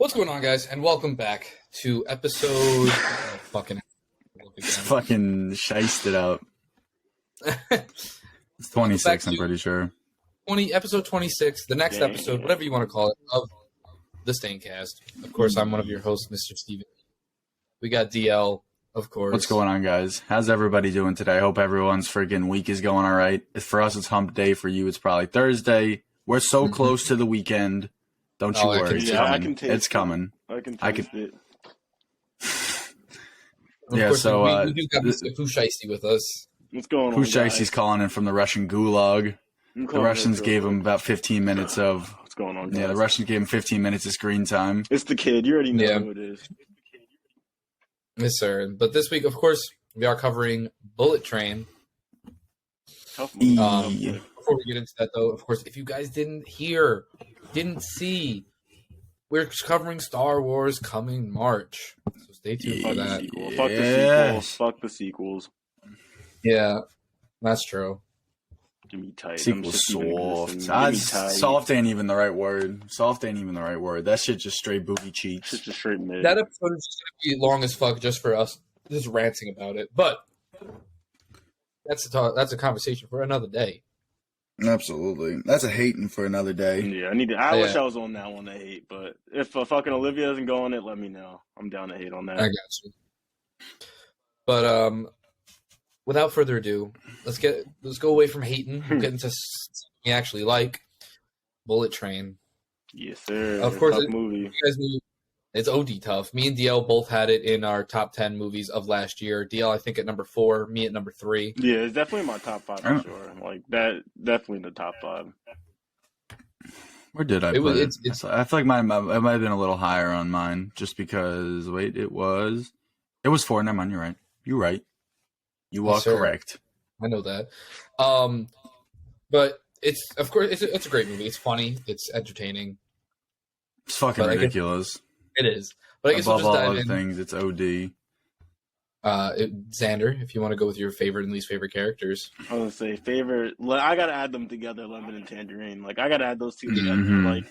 What's going on, guys? And welcome back to episode... It's fucking shiced it up. It's 26, I'm pretty sure. Episode 26, the next episode, whatever you want to call it, of the Staincast. Of course, I'm one of your hosts, Mr. Steven. We got DL, of course. What's going on, guys? How's everybody doing today? I hope everyone's freaking week is going all right. For us, it's hump day. For you, it's probably Thursday. We're so close to the weekend. Don't you worry. It's coming. I can taste it. Of course, we do have Mr. Pusheisty with us. What's going on, Pusheisty's calling in from the Russian gulag. The Russians gave him about 15 minutes of... What's going on, guys? Yeah, the Russians gave him 15 minutes of screen time. It's the kid. You already know who it is. Yes, sir. But this week, of course, we are covering Bullet Train. Tough movie. Before we get into that, though, of course, if you guys didn't see, we're covering Star Wars coming March. So stay tuned for that. Fuck the sequels. Fuck the sequels. Yeah, that's true. Give me tight. Sequel's soft. Soft ain't even the right word. That shit just straight booty cheeks. It's just straight mid. That episode is just going to be long as fuck just for us just ranting about it. But that's a conversation for another day. Absolutely. That's a hating for another day. Yeah, I wish I was on that one to hate, but if fucking Olivia doesn't go on it, let me know. I'm down to hate on that. I got you. But without further ado, let's go away from hating and get into something we actually like. Bullet Train. Yes, sir. Of course, movie. You guys knew it's OD tough. Me and DL both had it in our top 10 movies of last year. DL, I think, at number 4, me at number 3. Yeah, it's definitely my top 5 for sure. Like that, definitely in the top 5. Where did I put it? I feel like it might have been a little higher on mine, just because. Wait, it was 4. Never mind. You're right. You are correct. I know that. But it's a great movie. It's funny. It's entertaining. It's fucking ridiculous. It is. But I guess above we'll just all dive other in. things, it's OD. Xander, if you want to go with your favorite and least favorite characters. I was gonna say favorite. I gotta add them together, Lemon and Tangerine. Like I gotta add those two together. Like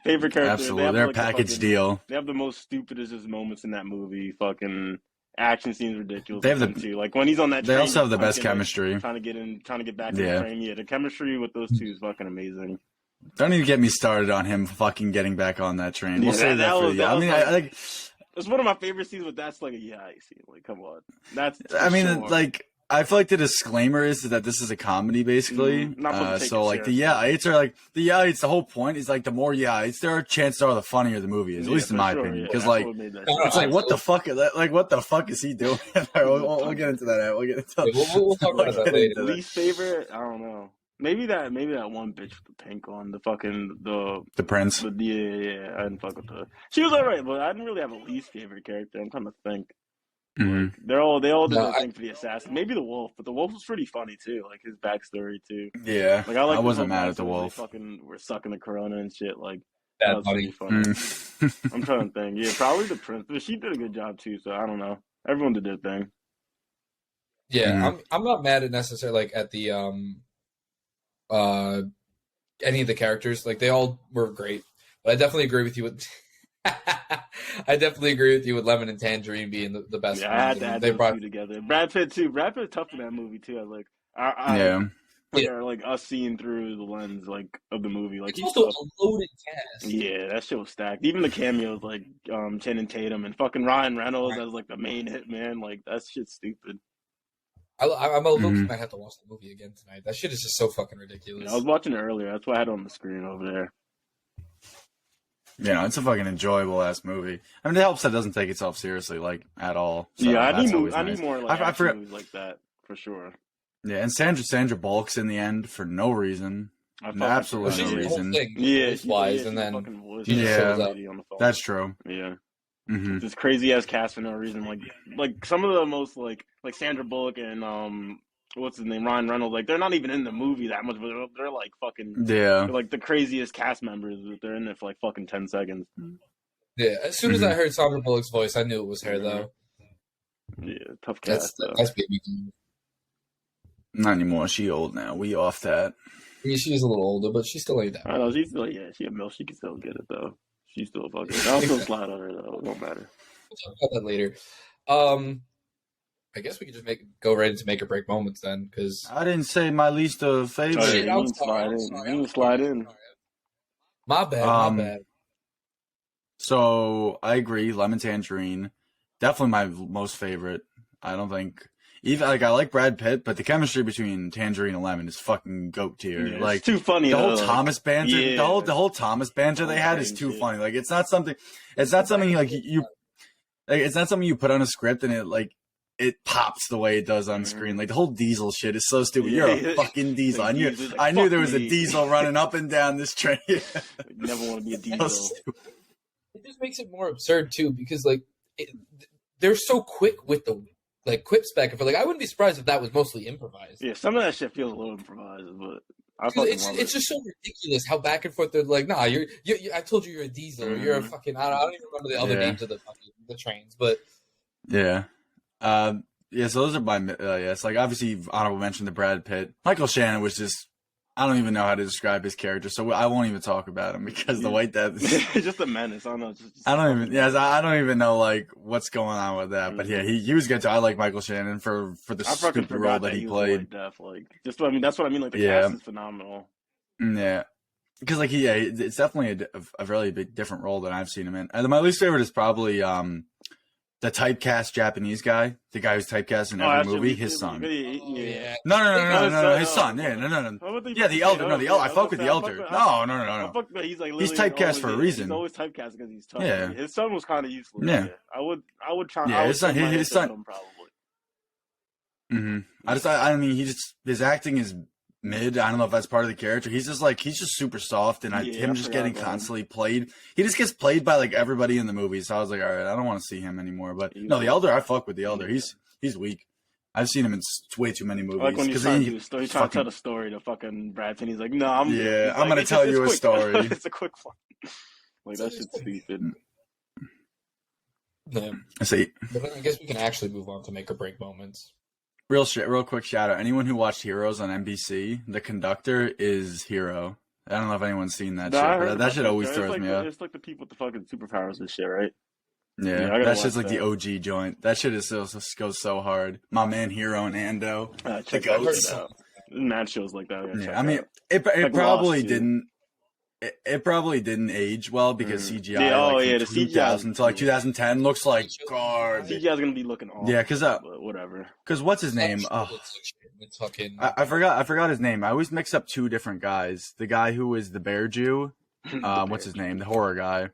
favorite characters. Absolutely, they're a package deal. They have the most stupidest moments in that movie. Fucking action scenes ridiculous. They have too. Like when he's on that. They train, also have the best chemistry. Trying to get back to the train. Yeah, the chemistry with those two is fucking amazing. Don't even get me started on him fucking getting back on that train. We'll say that for you. I mean, like, it's one of my favorite scenes, but that's like a scene. Like, come on, I feel like the disclaimer is that this is a comedy, basically. So, like, the it's the whole point is, like, the more there are chances are the funnier the movie is, at least in my opinion. Because, it's like, what the fuck is he doing? We'll get into that. We'll talk about that later. Least favorite? I don't know. Maybe that one bitch with the pink on, the prince. I didn't fuck with her. She was alright, but I didn't really have a least favorite character. I'm trying to think. Mm-hmm. Like, they all did their thing for the assassin. Maybe the wolf, but the wolf was pretty funny too. Like his backstory too. Yeah, like I wasn't mad at the wolf. They fucking were sucking the corona and shit. Like that was pretty funny. I'm trying to think. Yeah, probably the prince, but she did a good job too. So I don't know. Everyone did their thing. Yeah, I'm not mad at necessarily at the any of the characters. Like they all were great, but I definitely agree with you with Lemon and Tangerine being the best. Yeah, I had to add those two together. Brad Pitt too. Brad Pitt tough in that movie too. Like us seeing through the lens of the movie. Like it's also a loaded cast. Yeah, that shit was stacked. Even the cameos like Channing Tatum and fucking Ryan Reynolds as like the main hitman. Like that shit's stupid. I'm a little might have to watch the movie again tonight. That shit is just so fucking ridiculous. Yeah, I was watching it earlier. That's why I had it on the screen over there. Yeah, it's a fucking enjoyable ass movie. I mean, it helps that it doesn't take itself seriously, like at all. So yeah, I need more like movies like that for sure. Yeah, and Sandra Bullock's in the end for no reason. Absolutely no reason. Yeah, wise, and then that's true. Yeah. Mm-hmm. This crazy ass cast for no reason. Like some of the most like Sandra Bullock and what's his name, Ryan Reynolds. Like they're not even in the movie that much, but they're like fucking they're like the craziest cast members. They're in there for like fucking 10 seconds. Yeah, as soon as I heard Sandra Bullock's voice, I knew it was her though. Yeah, tough cast. That's baby. Not anymore. She old now. We off that. Yeah, she's a little older, but she still ain't that. I know she's still she a milf. She can still get it though. She's still fucking. I'll still slide on her though. It don't matter. We'll talk about that later. I guess we could just go right into make or break moments then, because I didn't say my least favorite. Oh, yeah, you can slide in. My bad. So I agree. Lemon Tangerine, definitely my most favorite. I don't think even I like Brad Pitt, but the chemistry between Tangerine and Lemon is fucking goat tier. Yeah, like it's too funny. The whole Thomas banter, the whole Thomas banter they had is too funny. Like it's not something like you. Like, it's not something you put on a script and it pops the way it does on screen. Like the whole Diesel shit is so stupid. You're a fucking Diesel. I knew there was a Diesel running up and down this train. Never want to be a Diesel. It just makes it more absurd too, because they're so quick with the quips back and forth. Like I wouldn't be surprised if that was mostly improvised. Yeah, some of that shit feels a little improvised, but it's just so ridiculous how back and forth they're like, nah, you're I told you you're a Diesel. Or you're a fucking. I don't even remember the other names of the trains, but yeah. So those are my it's like obviously honorable mention to Brad Pitt. Michael Shannon was just I don't even know how to describe his character, so I won't even talk about him because the white death is just a menace. I don't know. I don't even know like what's going on with that. But yeah, he was good too. I like Michael Shannon for the stupid role that he played. That's what I mean. Like the cast is phenomenal. Yeah. Because it's definitely a really big different role than I've seen him in. And my least favorite is probably the typecast Japanese guy, the guy who's typecast in every movie, his son. Yeah. No, his son. Yeah, no. Yeah, the elder. No, the elder. I fuck with the elder. No. He's typecast for a reason. He's always typecast because he's tough. Yeah. His son was kind of useless. Yeah. I would try. Yeah, his son probably. Mm-hmm. I mean, his acting is mid. I don't know if that's part of the character. He's just super soft, and him just getting constantly played. He just gets played by like everybody in the movie. So I was like, all right, I don't want to see him anymore. But no, the elder, I fuck with the elder. He's weak. I've seen him in way too many movies. Like when he's trying to tell the story to fucking Brad Pitt, he's like, no, I'm gonna tell you a story. It's a quick one. Like that shit's stupid. Yeah. But I guess we can actually move on to make or break moments. Real quick shout out. Anyone who watched Heroes on NBC, the conductor is Hero. I don't know if anyone's seen that shit. But that shit always throws me up. It's like the people with the fucking superpowers and shit, right? Yeah, that shit's like the OG joint. That shit goes so hard. My man Hero and Ando. The goats. Mad shows like that. Yeah, I mean, it probably didn't. It probably didn't age well because CGI. The 2000 to 2010 looks like garbage. CGI is gonna be looking awful. Yeah, because whatever. Because what's his name? I forgot his name. I always mix up two different guys. The guy who is the Bear Jew. What's his name? The horror guy.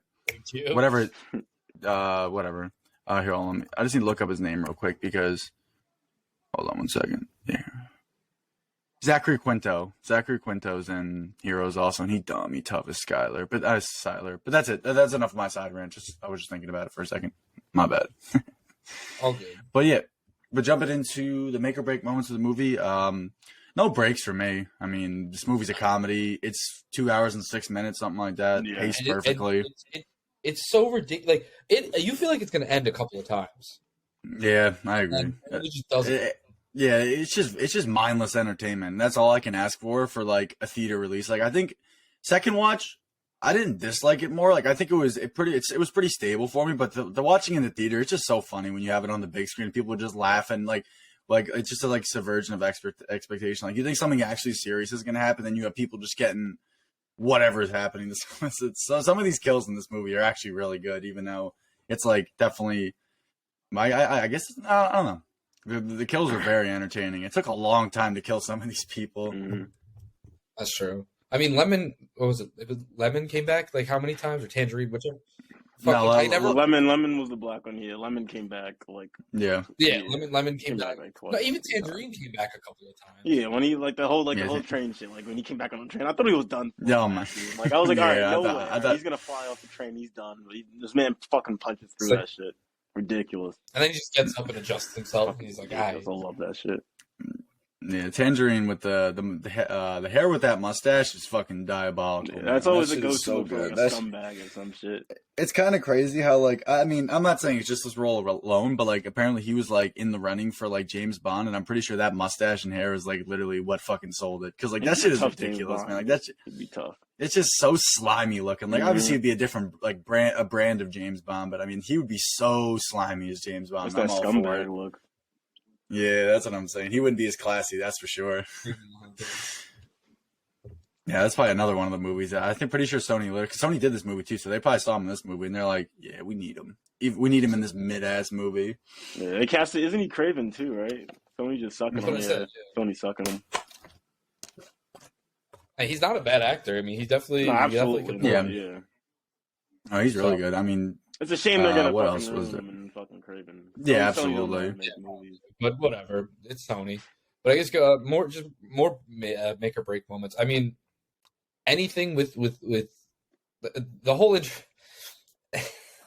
Whatever. Whatever. Here, hold on. I just need to look up his name real quick because. Hold on 1 second. Yeah. Zachary Quinto's in Heroes also, and he tough as Skylar. But that's it. That's enough of my side rant. I was just thinking about it for a second. My bad. All good. But yeah, jumping into the make or break moments of the movie. No breaks for me. I mean, this movie's a comedy. It's 2 hours and 6 minutes, something like that. Yeah. Paced perfectly. It's so ridiculous. You feel like it's going to end a couple of times. Yeah, I agree. And it just doesn't. Yeah, it's just mindless entertainment. That's all I can ask for like a theater release. Like I think second watch, I didn't dislike it more. Like I think it was pretty stable for me. But the watching in the theater, it's just so funny when you have it on the big screen. People just laugh and like it's just a subversion of expectation. Like you think something actually serious is going to happen, then you have people just getting whatever is happening. So some of these kills in this movie are actually really good, even though it's like definitely. I guess I don't know. The kills were very entertaining. It took a long time to kill some of these people. Mm-hmm. That's true. I mean, Lemon. What was it? Lemon came back like how many times? Or Tangerine? Whichever. Lemon was the black one. Yeah, Lemon came back like. Yeah. Lemon came back like twice. No, even Tangerine came back a couple of times. Yeah, when he the whole train shit. Like when he came back on the train, I thought he was done. Yeah, man. Like I was like, all right, no way. He's gonna fly off the train. He's done. But this man fucking punches through that shit. Ridiculous. And then he just gets up and adjusts himself, and he's like, I love that shit. Yeah, Tangerine with the hair with that mustache is fucking diabolical. Yeah, that's always a go-to for like a scumbag or some shit. It's kind of crazy how I mean, I'm not saying it's just this role alone, but like apparently he was like in the running for like James Bond, and I'm pretty sure that mustache and hair is like literally what fucking sold it. Because like that shit is ridiculous, man. Like that shit would be tough. it's just so slimy looking. Like obviously it'd be a different like brand of James Bond, but I mean he would be so slimy as James Bond. It's that scumbag look. Yeah, that's what I'm saying. He wouldn't be as classy, that's for sure. Yeah, that's probably another one of the movies that I think pretty sure Sony did this movie too, so they probably saw him in this movie and they're like, yeah, we need him. We need him in this mid-ass movie. Yeah, they cast it. Isn't he Craven too, right? Sony just sucking him. Yeah. Sony sucking him. Hey, he's not a bad actor. I mean, he's definitely... absolutely. Yeah. Oh, he's really good. I mean... It's a shame they're going to what else was there? fucking Craven. Yeah, absolutely. But whatever. It's Sony. But I guess more make or break moments. I mean, anything with the whole...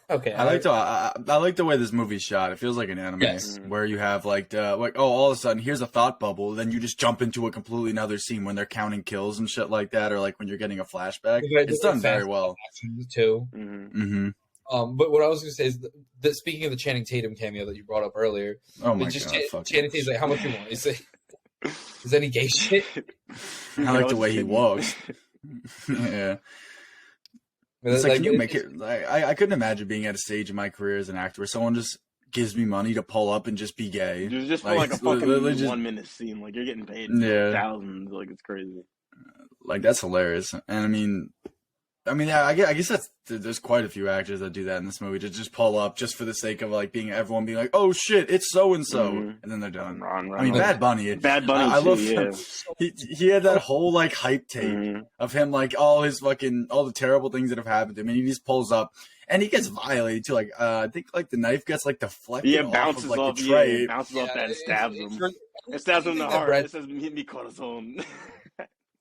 Okay. I like the way this movie's shot. It feels like an anime where you have all of a sudden here's a thought bubble, then you just jump into a completely another scene when they're counting kills and shit like that, or like when you're getting a flashback. It's done very well too. Mm-hmm. But what I was gonna say is that speaking of the Channing Tatum cameo that you brought up earlier, oh my god, Channing Tatum's like, how much you want? He's like, is any gay shit? I like the way he walks. Yeah. It's like, can you make it? Like, I couldn't imagine being at a stage in my career as an actor where someone just gives me money to pull up and just be gay. Just for like a fucking 1 minute scene. Like, you're getting paid thousands. Like, it's crazy. Like, that's hilarious. And I mean, yeah, I guess there's quite a few actors that do that in this movie to just pull up just for the sake of like everyone being like, oh shit, it's so and so, and then they're done. I mean, Bad Bunny. I love him. He had that whole like hype tape of him like all the terrible things that have happened to him, and he just pulls up. And he gets violated too. Like I think like the knife gets like deflected. Yeah, bounces off the tray. Yeah, bounces off that and stabs him. It stabs him in the heart. It says hit me corazon.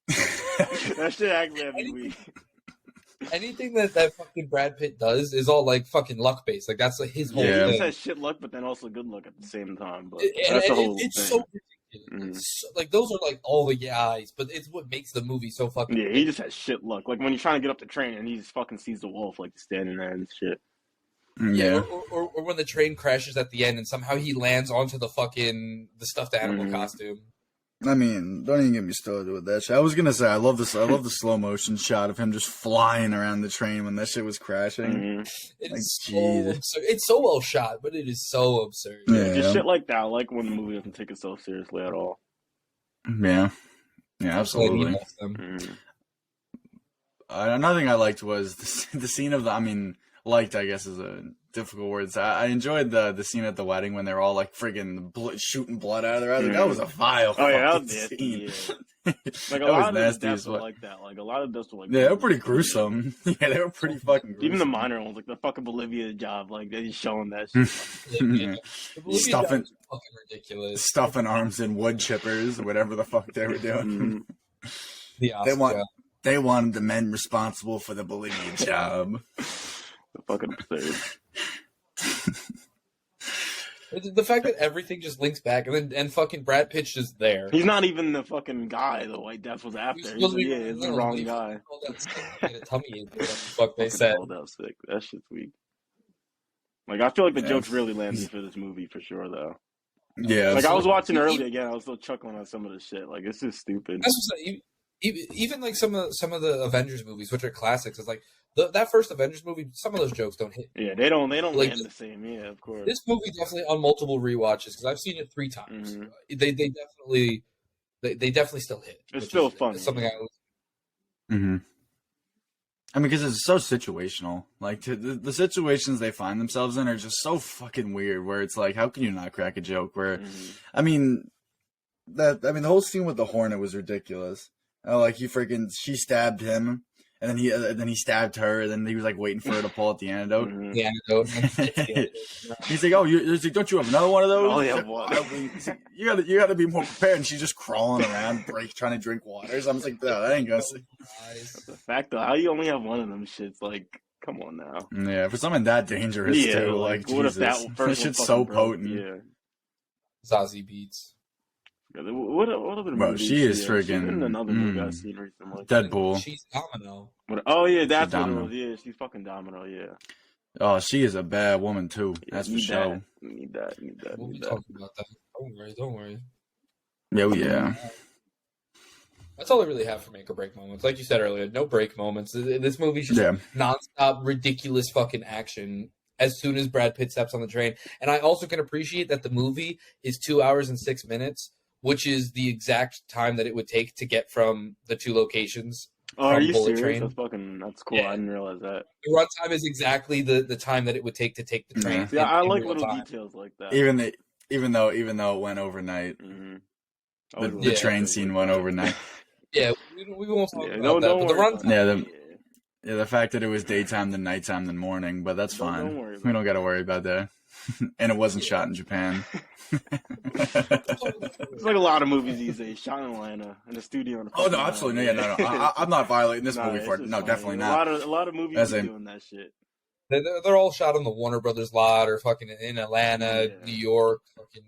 That shit actually had me weak. Anything that fucking Brad Pitt does is all like fucking luck based. Like that's like his whole thing. He just has shit luck, but then also good luck at the same time. But that's the whole thing. So ridiculous. So, like those are like all the eyes, but it's what makes the movie so fucking. Yeah, he just has shit luck. Like when you're trying to get up the train and he just fucking sees the wolf like standing there and shit. Yeah, or when the train crashes at the end and somehow he lands onto the stuffed animal costume. I mean, don't even get me started with that shit. I was gonna say I love the slow motion shot of him just flying around the train when that shit was crashing. It's so absurd. It's so well shot, but it is so absurd. Yeah, just shit like that. I like when the movie doesn't take itself seriously at all. Yeah, absolutely. Another thing I liked was the scene of liked, I guess, is a difficult word. So I enjoyed the scene at the wedding when they were all like friggin' shooting blood out of their eyes. Like, that was a vile scene. Yeah. Like a lot of the deaths were like that. Like a lot of deaths were like that. Yeah, they were pretty gruesome. Yeah, they were pretty fucking gruesome. Even the minor ones, like the fucking Bolivia job, like they're showing that shit. Stuffing fucking ridiculous. Stuffing arms in wood chippers, whatever the fuck they were doing. They wanted the men responsible for the Bolivia job. Fucking absurd. The fact that everything just links back and fucking Brad Pitt's just there. He's not even the fucking guy the White Death was after. He's the wrong guy. Fuck they said. That was sick. That shit's weak. Like I feel like the jokes really landed for this movie for sure though. Yeah. Like I was watching earlier again, I was still chuckling at some of the shit. Like it's just stupid. Even like some of the Avengers movies, which are classics, it's like that first Avengers movie. Some of those jokes don't hit. Yeah, they don't like, land the same. Yeah, of course. This movie definitely on multiple rewatches because I've seen it 3 times. They definitely still hit. It's still fun. It's something I mean, because it's so situational. Like the situations they find themselves in are just so fucking weird. Where it's like, how can you not crack a joke? Where, the whole scene with the Hornet was ridiculous. Like she stabbed him, and then he stabbed her, and then he was like waiting for her to pull out the antidote. The antidote. He's like, don't you have another one of those? Oh yeah, what? You gotta be more prepared. And she's just crawling around, trying to drink water. So I'm just like, no, that ain't gonna. The fact though, how you only have one of them shits, like, come on now. Yeah, for something that dangerous too. Like, what Jesus, if that shit's so potent. Yeah, Zazie Beetz. What other movie? Bro, she is friggin' She's in another movie I've seen recently. Deadpool. She's Domino. Oh yeah, that's what it was. Yeah, she's fucking Domino. Yeah. Oh, she is a bad woman too. That's for sure. Need that. We'll be talking about that. Don't worry. Yeah. That's all I really have for make or break moments. Like you said earlier, no break moments. This movie's just nonstop, ridiculous fucking action as soon as Brad Pitt steps on the train. And I also can appreciate that the movie is 2 hours and 6 minutes, which is the exact time that it would take to get from the two locations. Oh, are you serious? Train. That's cool. Yeah. I didn't realize that. The runtime is exactly the time that it would take to take the train. Yeah, I like little details like that. Even though it went overnight, the train scene went overnight. Yeah, we won't talk about that. But the runtime, the fact that it was daytime, then nighttime, then morning, but that's fine. We don't got to worry about that. And it wasn't shot in Japan. It's like a lot of movies these days, shot in Atlanta in a studio. Oh no, absolutely no. I'm not violating this movie for it. No, funny. Definitely not. A lot of movies are doing that shit. They're all shot on the Warner Brothers lot or fucking in Atlanta, New York, fucking.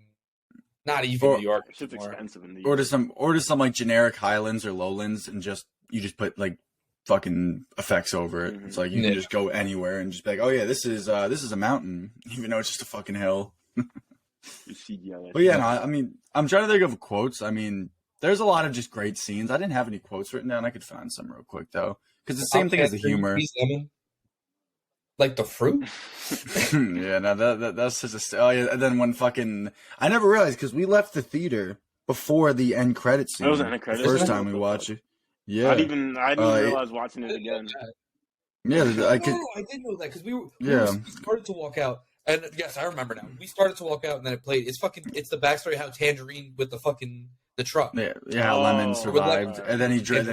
Not even New York. Shit's expensive in New York. Or to some like generic Highlands or Lowlands, and you just put like fucking effects over it. It's like you can just go anywhere and just be like, oh yeah, this is a mountain, even though it's just a fucking hill. But yeah, no, I mean, I'm trying to think of quotes. I mean, there's a lot of just great scenes. I didn't have any quotes written down. I could find some real quick though, because the same thing as the humor. Like the fruit? Yeah, no, that's such a... Oh, yeah, and then when fucking... I never realized, because we left the theater before the end credit scene. It was the end credit scene? First time we watched it. Yeah. I didn't realize watching it again. Yeah, I did know that, because we started to walk out. And yes, I remember now. We started to walk out, and then it played. It's the backstory how Tangerine with the truck. Yeah, how Lemon survived. And then he... I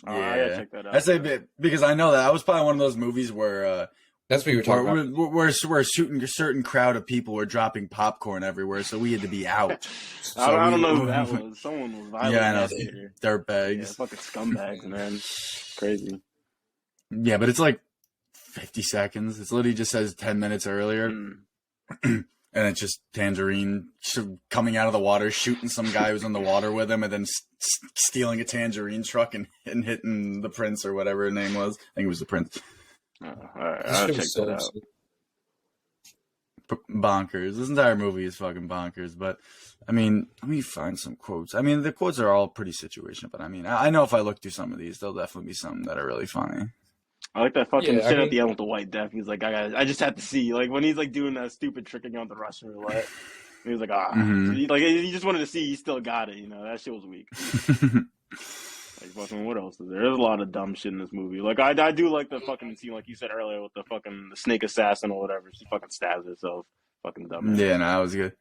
gotta check that out. I say because I know that was probably one of those movies where... That's what you were talking about. We're shooting a certain crowd of people were dropping popcorn everywhere, so we had to be out. So I don't know who that was. Someone was violent. Yeah, I know. Dirtbags. Yeah, fucking scumbags, man. Crazy. Yeah, but it's like 50 seconds. It's literally just says 10 minutes earlier. And it's just Tangerine coming out of the water, shooting some guy who's in the water with him, and then stealing a Tangerine truck and hitting the prince or whatever his name was. I think it was the prince. All right, I'll check that out. Bonkers. This entire movie is fucking bonkers. But I mean, let me find some quotes. I mean, the quotes are all pretty situational, but I mean, I know if I look through some of these, there'll definitely be some that are really funny. I like that fucking shit at the end with the White Death. He's like, I just had to see, like when he's like doing that stupid tricking on the Russian roulette. He was like, like he just wanted to see he still got it. You know, that shit was weak. Like fucking, what else is there? There's a lot of dumb shit in this movie. Like I do like the fucking scene, like you said earlier, with the fucking snake assassin or whatever. She fucking stabs herself. Fucking dumb. Yeah, no, that was good.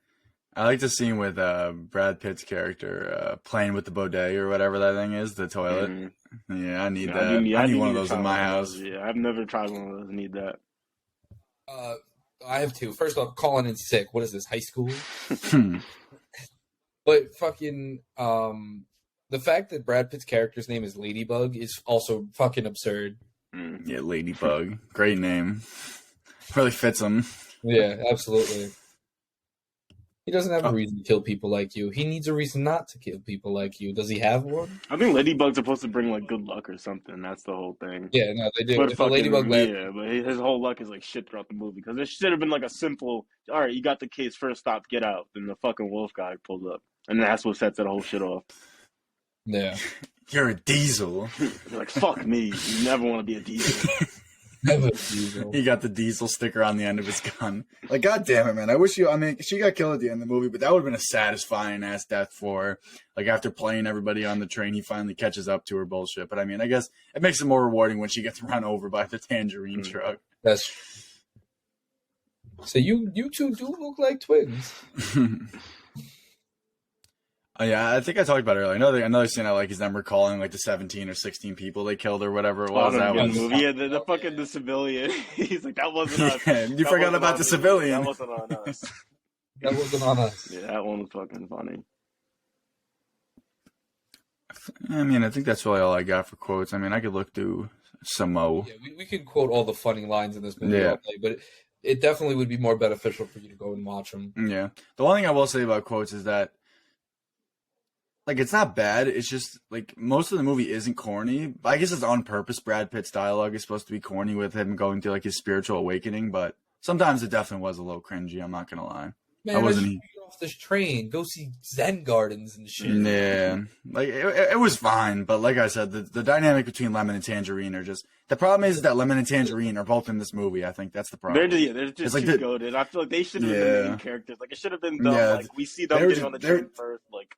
I like the scene with Brad Pitt's character playing with the bidet or whatever that thing is, the toilet. Yeah, I need that. I need one of those in my house. Yeah, I've never tried one of those. I need that. I have two. First off, calling in sick. What is this, high school? But fucking the fact that Brad Pitt's character's name is Ladybug is also fucking absurd. Yeah, Ladybug. Great name. Really fits him. Yeah, absolutely. He doesn't have a reason to kill people like you. He needs a reason not to kill people like you. Does he have one? I think Ladybug's supposed to bring like good luck or something. That's the whole thing. Yeah, no, they do. If a Ladybug but his whole luck is like shit throughout the movie. Because there should have been like a simple, all right, you got the case, first stop, get out. Then the fucking wolf guy pulls up. And that's what sets that whole shit off. Yeah. You're a diesel. You're like, fuck me. You never want to be a diesel. Never a diesel. He got the diesel sticker on the end of his gun. Like, god damn it, man. I wish she got killed at the end of the movie, but that would have been a satisfying ass death for her. Like, after playing everybody on the train, he finally catches up to her bullshit. But I mean, I guess it makes it more rewarding when she gets run over by the Tangerine truck. That's so you two do look like twins. Oh, yeah, I think I talked about it earlier. Another scene I like is them recalling like the 17 or 16 people they killed or whatever it was. That was movie. Yeah, the fucking the civilian. He's like, that wasn't us. Yeah, you forgot about the civilian. That wasn't on us. That wasn't on us. Yeah, that one was fucking funny. I mean, I think that's really all I got for quotes. I mean, I could look through some more. Yeah, we could quote all the funny lines in this movie all day, but it definitely would be more beneficial for you to go and watch them. Yeah. The one thing I will say about quotes is that like, it's not bad. It's just, like, most of the movie isn't corny. I guess it's on purpose. Brad Pitt's dialogue is supposed to be corny with him going through, like, his spiritual awakening. But sometimes it definitely was a little cringy. I'm not going to lie. Man, off this train. Go see Zen gardens and shit. Yeah, like it was fine, but like I said, the dynamic between Lemon and Tangerine are just the problem is that Lemon and Tangerine are both in this movie. I think that's the problem. They're just like too goated. I feel like they should have been the main characters. Like it should have been them. Like we see them getting on the train first. Like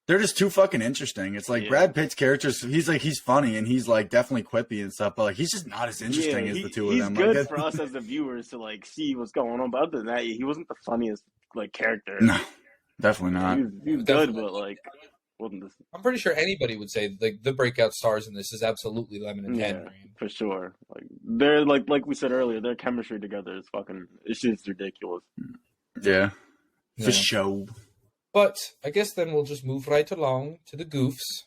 they're just too fucking interesting. It's like Brad Pitt's character. He's funny and he's like definitely quippy and stuff, but like he's just not as interesting as the two of them. He's good for us as the viewers to like see what's going on. But other than that, he wasn't the funniest like character. No, definitely not. He's good, but like wasn't this. I'm pretty sure anybody would say like the breakout stars in this is absolutely Lemon and Tangerine for sure. Like they're like we said earlier, their chemistry together is fucking. It's just ridiculous. Yeah, for sure. But I guess then we'll just move right along to the goofs.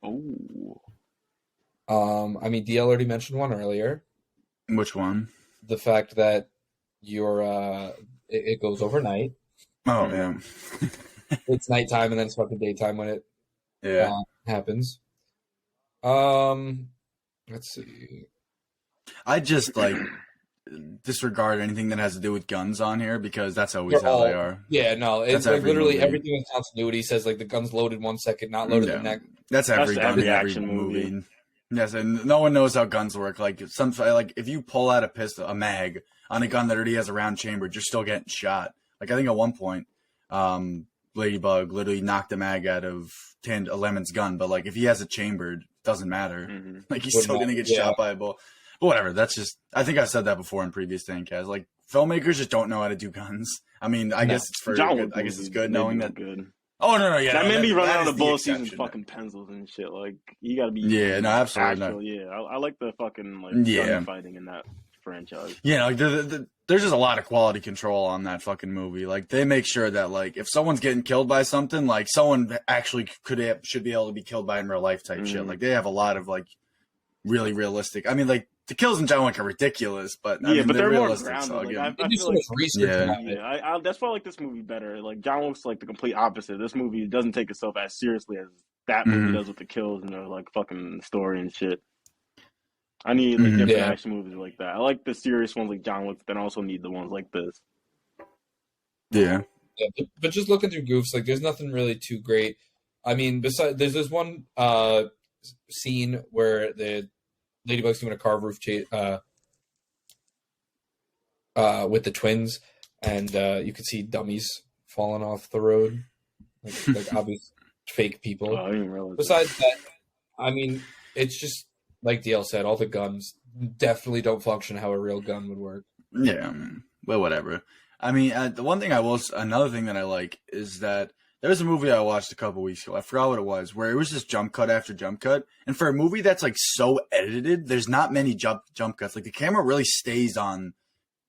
Oh. I mean, DL already mentioned one earlier. Which one? The fact that it goes overnight. Oh, yeah. It's nighttime and then it's fucking daytime when it happens. Let's see. I just like disregard anything that has to do with guns on here because that's always how they are. Yeah, no, it's like literally everything in continuity says like the gun's loaded 1 second, not loaded the next. That's every gun in every movie. Yes, and no one knows how guns work. Like if you pull out a mag on a gun that already has a round chambered, you're still getting shot. Like I think at one point, Ladybug literally knocked a mag out of Lemon's gun, but like if he has it chambered, doesn't matter. Mm-hmm. Like he's still gonna get shot by a bullet. But whatever. That's just. I think I've said that before in previous Staincast. Like filmmakers just don't know how to do guns. I mean, I guess it's for good. I guess it's good knowing that. Good. Oh no, yeah. That made me run out of bullets using fucking pencils and shit. Like you got to be. Yeah, no, absolutely actual, not. Yeah, I like the fucking gun fighting in that franchise. Yeah, like there's just a lot of quality control on that fucking movie. Like they make sure that like if someone's getting killed by something, like someone actually should be able to be killed by in real life type shit. Like they have a lot of like really realistic. I mean, like the kills in John Wick are ridiculous, but I mean, they're more realistic. grounded. So like, I do so much research. That's why I like this movie better. Like John Wick's like the complete opposite. This movie doesn't take itself as seriously as that movie does with the kills and the like fucking story and shit. I need like different action movies like that. I like the serious ones like John Wick, but then I also need the ones like this. Yeah, but just looking through goofs, like there's nothing really too great. I mean, besides there's this one scene where the Ladybug's doing a car roof chase with the twins, and you can see dummies falling off the road, like obvious fake people. Oh, I didn't realize Besides that, I mean, it's just like DL said, all the guns definitely don't function how a real gun would work. Yeah, well, whatever. I mean, another thing that I like is that there was a movie I watched a couple weeks ago. I forgot what it was, where it was just jump cut after jump cut. And for a movie that's like so edited, there's not many jump cuts. Like the camera really stays on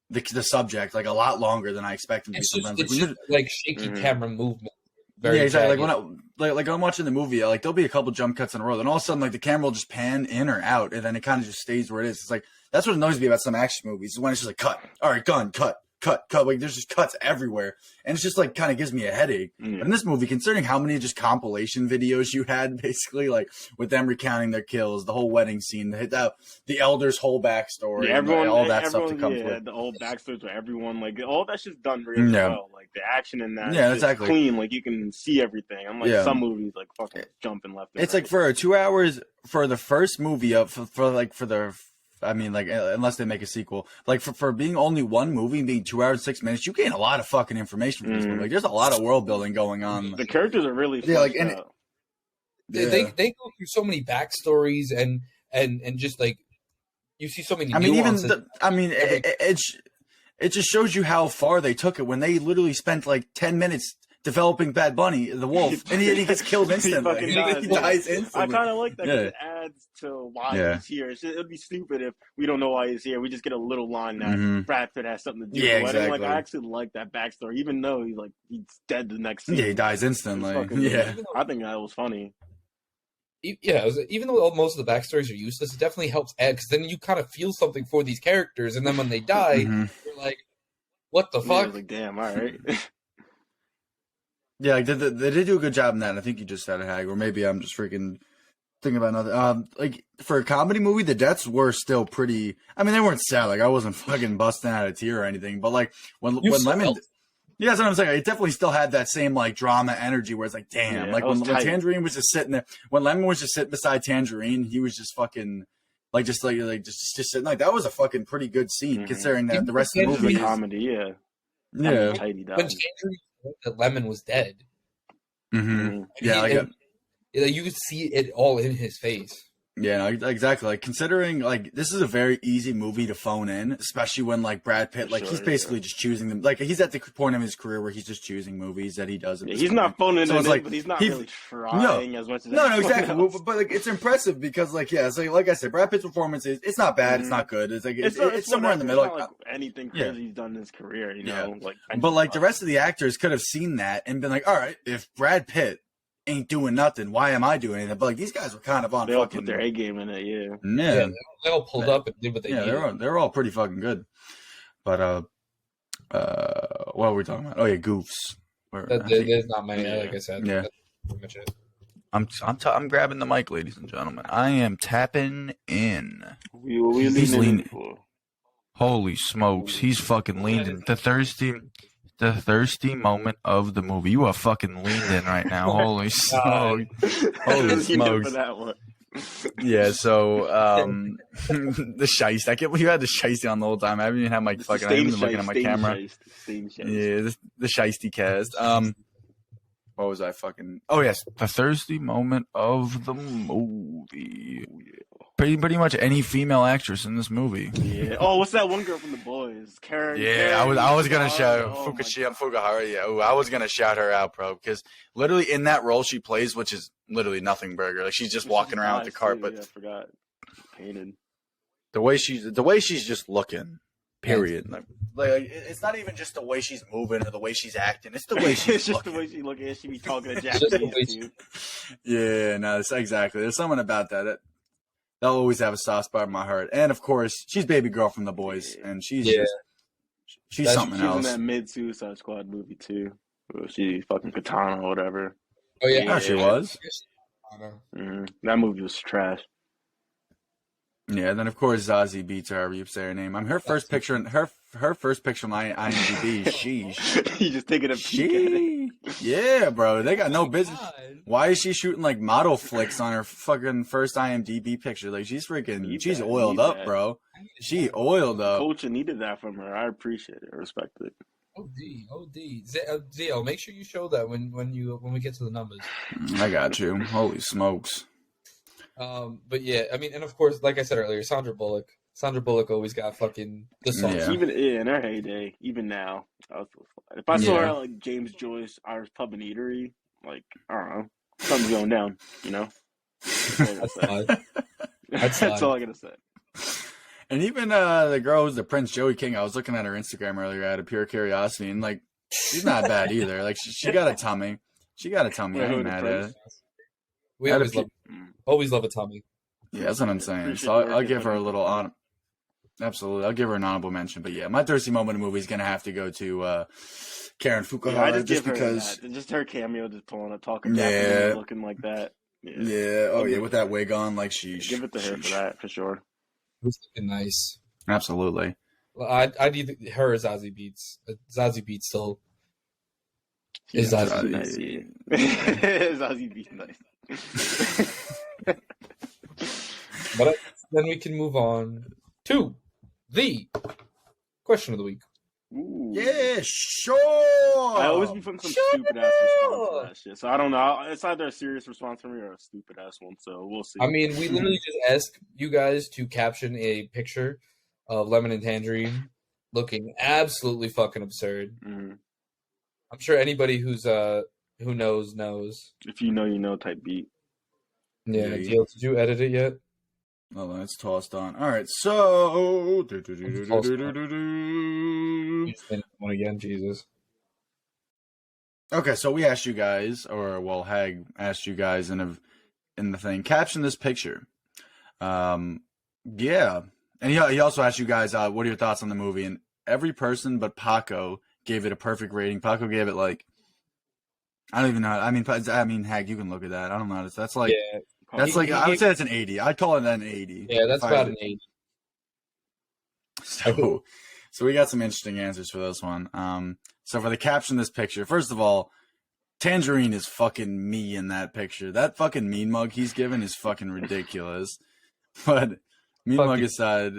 the subject like a lot longer than I expected to. Sometimes it's just like shaky camera movement. Very exactly. Like when I'm watching the movie, like there'll be a couple jump cuts in a row, then all of a sudden like the camera will just pan in or out, and then it kind of just stays where it is. It's like that's what annoys me about some action movies. Is when it's just like cut, all right, gun, cut. Like there's just cuts everywhere, and it's just like kind of gives me a headache. But in this movie, considering how many just compilation videos you had, basically like with them recounting their kills, the whole wedding scene, the elder's whole backstory, all that stuff to come with the whole backstory to everyone, like all that's just done really well. Like the action in that, exactly clean. Like you can see everything. I'm like some movies like fucking jumping left. It's right. Like for 2 hours for the first movie I mean, like, unless they make a sequel, like for being only one movie and being 2 hours and 6 minutes, you gain a lot of fucking information from this movie. Like, there's a lot of world building going on. The characters are really they go through so many backstories and just like you see so many. I mean, it just shows you how far they took it when they literally spent like 10 minutes developing Bad Bunny, the wolf, and he gets killed instantly. He dies instantly. I kind of like that because it adds to why he's here. It would be stupid if we don't know why he's here. We just get a little line that Brad Pitt has something to do with it. Exactly. Like, I actually like that backstory, even though he's dead the next scene. Yeah, he dies instantly. I think that was funny. Yeah, even though most of the backstories are useless, it definitely helps add, because then you kind of feel something for these characters, and then when they die, you're like, what the fuck? Like, damn, all right. Yeah, like they did do a good job in that. And I think you just said it, Hag, or maybe I'm just freaking thinking about another. Like for a comedy movie, the deaths were still pretty. I mean, they weren't sad. Like I wasn't fucking busting out a tear or anything. But like when Lemon, Yeah, that's what I'm saying. It definitely still had that same like drama energy where it's like, damn, like when Tangerine was just sitting there, when Lemon was just sitting beside Tangerine, he was just fucking just sitting like that was a fucking pretty good scene considering that the rest of the movie is comedy. Yeah. When Tangerine that Lemon was dead, yeah, you could see it all in his face. Yeah, exactly. Like considering like this is a very easy movie to phone in, especially when like Brad Pitt, like he's basically just choosing them. Like he's at the point of his career where he's just choosing movies that he does. He's not phoning it in, but he's not really trying as much as no, exactly. Well, but like it's impressive because like so like I said, Brad Pitt's performance it's not bad, it's not good. It's like it's somewhere in the middle. It's not like anything crazy he's done in his career, you know. Like, but like the rest of the actors could have seen that and been like, all right, if Brad Pitt ain't doing nothing, why am I doing anything? But like these guys were kind of on. They all put their A game in it, yeah. They all pulled up and did what they did. Yeah, they're all pretty fucking good. But what were we talking about? Oh yeah, goofs. There's not many. Like I said, that's pretty much it. I'm grabbing the mic, ladies and gentlemen. I am tapping in. He's leaning for. Holy smokes, he's fucking leaned in. The thirsty moment of the movie. You are fucking leaned in right now. Holy smokes. Holy smokes. Yeah, so the shiest. I can't believe you had the shiesty on the whole time. I haven't even had my fucking. I haven't been looking at my camera. Yeah, the shiesty cast. What was I fucking? Oh yes, the thirsty moment of the movie. Pretty much any female actress in this movie. Yeah. Oh, what's that one girl from The Boys? Karen. Yeah, I was gonna shout Fukuhara. Yeah, I was gonna shout her out, bro, because literally in that role she plays, which is literally nothing burger. Like she's just walking around with the cart, but I forgot. Painted. The way she's just looking. Period. Like it's not even just the way she's moving or the way she's acting. It's the way she's it's just looking. The way she's looking. She be talking to Japanese. Yeah, no, it's exactly. There's something about that. They'll always have a soft spot in my heart. And of course, she's baby girl from The Boys, and she's something else. She's in that mid-Suicide Squad movie too. She fucking Katana or whatever. Oh yeah, she was. That movie was trash. Yeah, and then of course Zazie Beetz, however you say her name. Her first picture on my IMDb. Sheesh. You just taking a peek at it. Yeah, bro. They got no business. Why is she shooting like model flicks on her fucking first IMDb picture? Like she's oiled up, bro. She oiled up. Culture needed that from her. I appreciate it. I respect it. OD. Zio, make sure you show that when we get to the numbers. I got you. Holy smokes. But yeah, I mean, and of course, like I said earlier, Sandra Bullock always got fucking the songs. Yeah. Even in her heyday, even now, if I saw her like James Joyce, Irish Pub and Eatery, like I don't know, something's going down, you know. That's all I gotta say. And even the girl who's the Prince Joey King, I was looking at her Instagram earlier out of pure curiosity, and like she's not bad either. Like she got a tummy. I ain't mad at it. We always love a tummy. Yeah, that's what I'm saying. So I'll give her a little absolutely. I'll give her an honorable mention. But yeah, my thirsty moment of the movie is gonna have to go to Karen Fukuhara just because just her cameo, just pulling a talking Japanese looking like that. Yeah. Oh yeah, with that wig on, like give it to her for that for sure. It was looking nice. Absolutely. I need her as Zazie Beetz. Zazie Beetz still is Zazie Beetz. Zazie Beetz nice. But then we can move on to the question of the week. Ooh. Yeah, sure. I always be putting some stupid ass response to that shit. So I don't know. It's either a serious response from me or a stupid ass one. So we'll see. I mean, we literally just asked you guys to caption a picture of Lemon and Tangerine looking absolutely fucking absurd. Mm-hmm. I'm sure anybody who knows. If you know, you know type beat. Yeah. Did you edit it yet? Oh, it's tossed on. All right, so one again, Jesus. Okay, so we asked you guys, Hag asked you guys in the thing, caption this picture. Yeah, and he also asked you guys, what are your thoughts on the movie? And every person but Paco gave it a perfect rating. Paco gave it like, I don't even know. I mean, Hag, you can look at that. I don't know. That's like. Yeah. That's I would say it's an 80. I'd call it an 80. Yeah, that's about an 80. So we got some interesting answers for this one. So for the caption of this picture, first of all, Tangerine is fucking me in that picture. That fucking mean mug he's given is fucking ridiculous. But mean mug aside,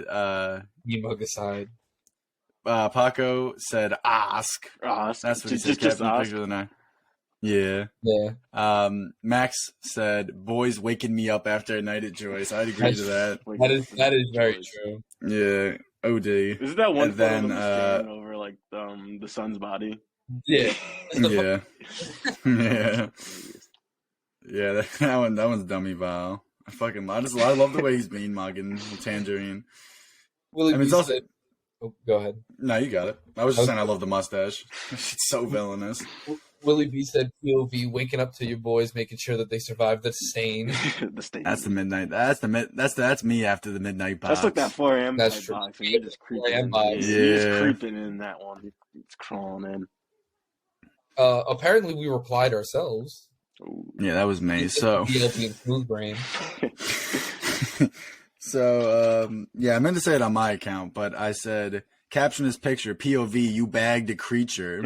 Paco said ask. Ask. That's what he said. Just ask. Picture of the night. Yeah. Yeah. Max said, "Boys waking me up after a night at Joyce." I'd agree to that. That is very true. Yeah. OD. Is that one photo of him standing over like the son's body? Yeah. Yeah. Yeah. Yeah. That one's dummy Val. I love the way he's mean mugging Tangerine. Willie B also said, go ahead. No, you got it. I was just saying I love the mustache. It's so villainous. Willie B said POV waking up to your boys, making sure that they survive the stain. The stain. That's the midnight. That's me after the midnight box. That's like that 4 a.m. That's true. box, and you're just creeping in. Yeah. You're just creeping in that one. It's crawling in. Apparently, we replied ourselves. Ooh. Yeah, that was me. So BLP and Smooth Brain. So I meant to say it on my account, but I said, caption this picture, POV, you bagged a creature.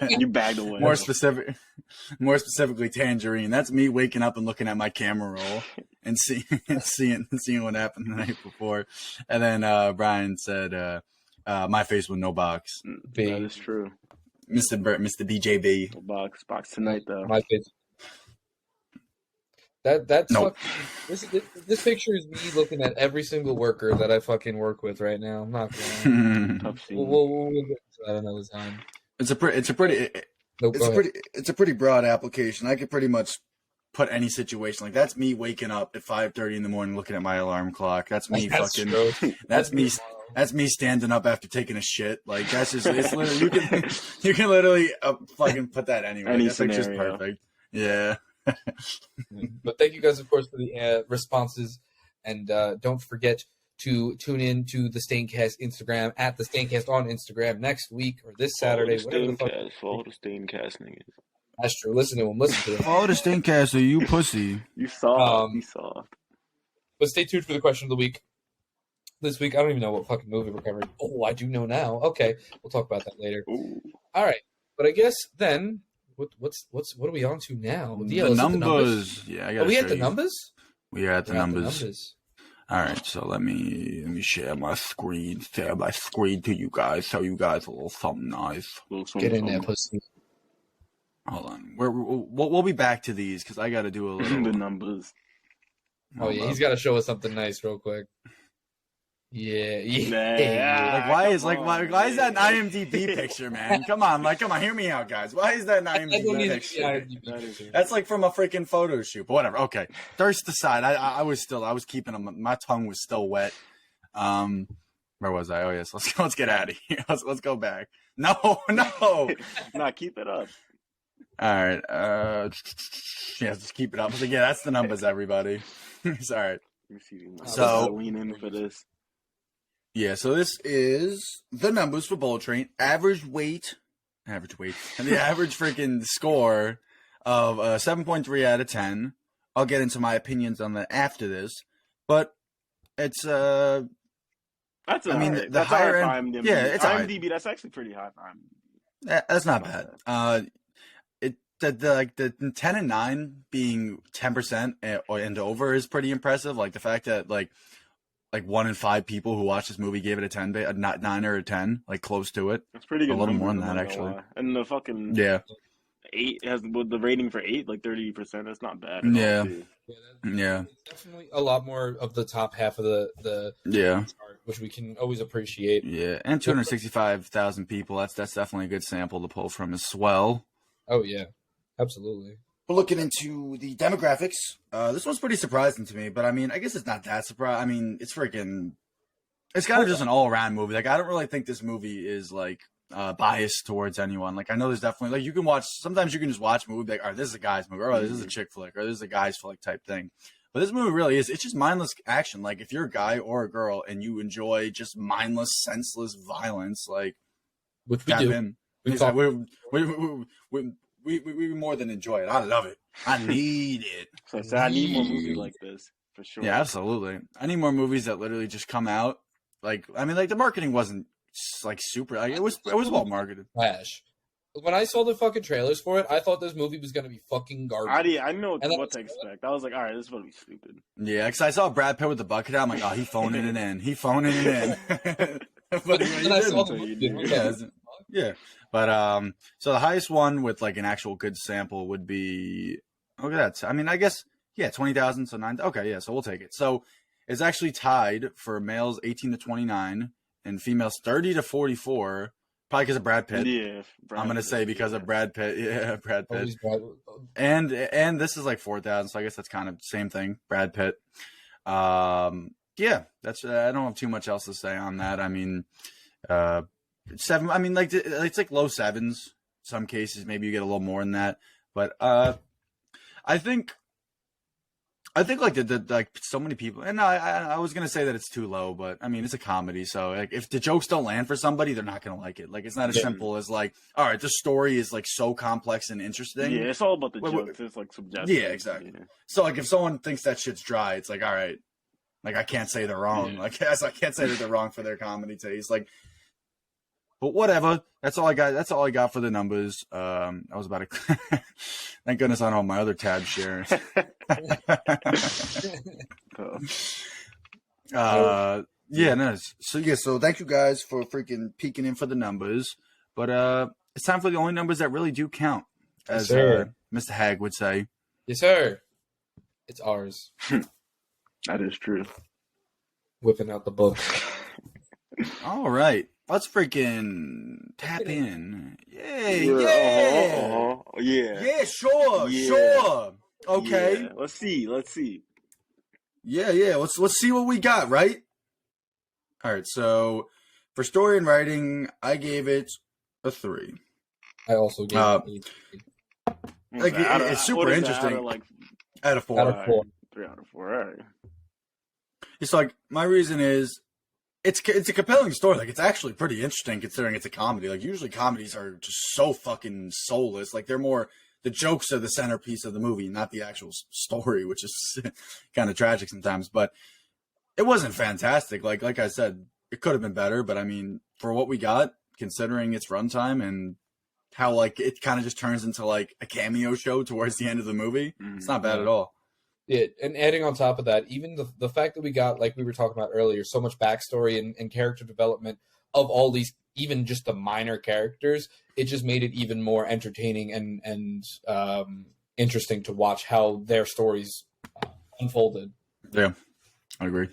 You bagged away. More specifically, Tangerine. That's me waking up and looking at my camera roll and seeing what happened the night before. And then Brian said, my face with no box. That is true. Mr. BJB. No box tonight though. My face. That's nope. This picture is me looking at every single worker that I fucking work with right now. I'm not going. We'll get to that another time. It's a pretty broad application. I could pretty much put any situation. Like, that's me waking up at 5:30 in the morning looking at my alarm clock. That's me That's me standing up after taking a shit. Like, that's just, it's literally, you can literally fucking put that anywhere. Any that picture's perfect. Yeah. But thank you guys, of course, for the responses. And don't forget to tune in to the Staincast Instagram at the Staincast on Instagram next week or this Saturday. Follow the Staincast niggas. That's true. Listen to them. Follow the Staincast, or you pussy. You soft. But stay tuned for the question of the week. This week, I don't even know what fucking movie we're covering. Oh, I do know now. Okay, we'll talk about that later. Ooh. All right, but I guess then, what are we on to now? The numbers. Yeah, I got. Are we at the numbers? We are at the numbers. All right, so let me share my screen. Share my screen to you guys. Show you guys a little something nice. Get in there, pussy. Hold on. We'll be back to these because I got to do a little the numbers. Oh yeah, he's got to show us something nice real quick. Yeah. Like, why is that an IMDb picture, man? Come on, hear me out, guys. Why is that an IMDb picture? That's like from a freaking photo shoot, but whatever. Okay, thirst aside, I was keeping them. My tongue was still wet. Where was I? Oh yes, let's get out of here. Let's go back. No. Nah, keep it up. All right. Yeah, just keep it up. So, yeah, that's the numbers, everybody. It's all right. So lean in for this. Yeah, so this is the numbers for Bowl Train. Average weight, and the average freaking score of 7.3 out of 10. I'll get into my opinions on that after this, but it's that's the higher end. IMDb. Yeah, it's IMDb. Right. That's actually pretty high for IMDb. That's not bad. The 10 and 9 being 10% and over is pretty impressive. Like the fact that like 1 in 5 people who watched this movie gave it a 10, not 9 or a 10, like close to it. That's pretty good. A little more than that, actually. And the fucking 8 has the rating for 8, like 30%. That's not bad. Yeah. It's definitely a lot more of the top half of the chart, which we can always appreciate. Yeah, and 265,000 people. That's definitely a good sample to pull from as well. Oh yeah, absolutely. We're looking into the demographics. This one's pretty surprising to me, but I mean, I guess it's not that surprising. I mean, it's kind of just an all-around movie. Like, I don't really think this movie is like biased towards anyone. Like, I know there's definitely like sometimes you can just watch a movie like, all right, this is a guy's movie, or this is a chick flick, or this is a guy's flick type thing. But this movie really is. It's just mindless action. Like, if you're a guy or a girl and you enjoy just mindless, senseless violence, like, which we do. We more than enjoy it. I love it. I need it. So I need more movies like this for sure. Yeah, absolutely. I need more movies that literally just come out. Like, I mean, like the marketing wasn't like super. Like, it was well marketed. Trash. when I saw the fucking trailers for it, I thought this movie was gonna be fucking garbage. I know what to expect. I was like, all right, this is gonna be stupid. Yeah, because I saw Brad Pitt with the bucket. I'm like, oh, he phoning it in. He phoning it in. But then I saw the movie. Yeah. But so the highest one with like an actual good sample would be, look at that. I mean, I guess 20,000. So 9. Okay, yeah. So we'll take it. So it's actually tied for males 18 to 29 and females 30 to 44. Probably because of Brad Pitt. Yeah, I'm gonna say because of Brad Pitt. Yeah, Brad Pitt. And this is like 4,000, so I guess that's kind of the same thing. Brad Pitt. Yeah, that's. I don't have too much else to say on that. I mean, 7. I mean, like it's like low 7s. Some cases, maybe you get a little more than that. But I think like the like so many people, and I was gonna say that it's too low, but I mean it's a comedy, so like if the jokes don't land for somebody, they're not gonna like it. Like it's not as simple as like, all right, the story is like so complex and interesting. Yeah, it's all about the jokes. It's like subjective. Yeah, exactly. Yeah. So like if someone thinks that shit's dry, it's like, all right, like I can't say they're wrong. Like I can't say that they're wrong for their comedy taste. Like, but whatever. That's all I got. That's all I got for the numbers. I was about to. Thank goodness I don't have my other tab sharing. Yeah, no. So thank you guys for freaking peeking in for the numbers. But it's time for the only numbers that really do count, as Mr. Hag would say. Yes, sir. It's ours. That is true. Whipping out the book. All right. Let's freaking tap in. Yay, yeah, sure. Okay. Yeah. Let's see. Yeah. Let's see what we got, right? All right. So for story and writing, I gave it a 3. I also gave it a 3. Like it's super interesting. Out of 4. Out of 4. 3 out of 4. All right. It's like my reason is. It's a compelling story. Like, it's actually pretty interesting considering it's a comedy. Like, usually comedies are just so fucking soulless. Like, they're more, the jokes are the centerpiece of the movie, not the actual story, which is kind of tragic sometimes. But it wasn't fantastic. Like I said, it could have been better. But, I mean, for what we got, considering its runtime and how, like, it kind of just turns into, like, a cameo show towards the end of the movie, it's not bad at all. Yeah, and adding on top of that, even the fact that we got, like we were talking about earlier, so much backstory and character development of all these, even just the minor characters, it just made it even more entertaining and interesting to watch how their stories unfolded. Yeah, I agree.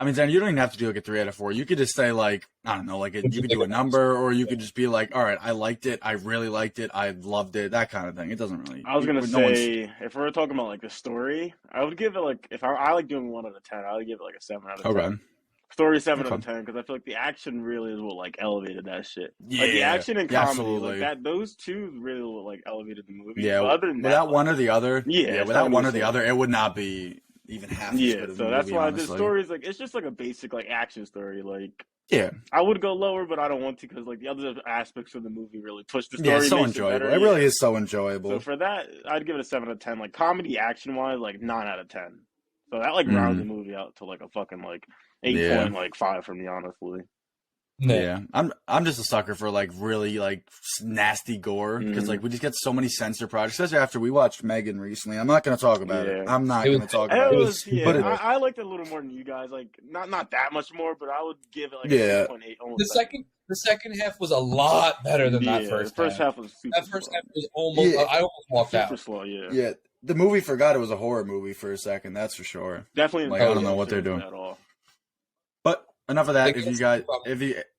I mean, Dan, you don't even have to do like a 3 out of 4. You could just say like, I don't know, like you could do a number, or you could just be like, all right, I liked it, I really liked it, I loved it, that kind of thing. It doesn't really. I was gonna say, if we're talking about like the story, I would give it like, if I like doing 1 out of 10, I would give it like a 7 out of 10. Okay. Story 7 out of 10, because I feel like the action really is what like elevated that shit. Yeah, like the action and comedy, absolutely. Like those two really like elevated the movie. Yeah, but other than without that, one or the other, without one or the other, it would not be even half as good as the movie, that's why honestly. The story is like, it's just like a basic like action story. Like, yeah, I would go lower, but I don't want to, because like the other aspects of the movie really push the story. Yeah, it's so enjoyable. It really is so enjoyable. So for that, I'd give it a 7 out of 10. Like comedy action wise, like 9 out of 10. So that like rounds the movie out to like a fucking like 8.5 for me, honestly. Yeah, I'm just a sucker for like really like nasty gore, because like we just get so many censor projects, especially after we watched Megan recently. I'm not going to talk about it. I'm not going to talk about it. But I liked it a little more than you guys. Like not that much more, but I would give it like a 6.8. The second half was a lot better than that first. The first half was super. That first half was almost. I almost walked out. Super slow. Yeah. Yeah. The movie forgot it was a horror movie for a second. That's for sure. Definitely. Like, I don't know what they're doing at all. But enough of that.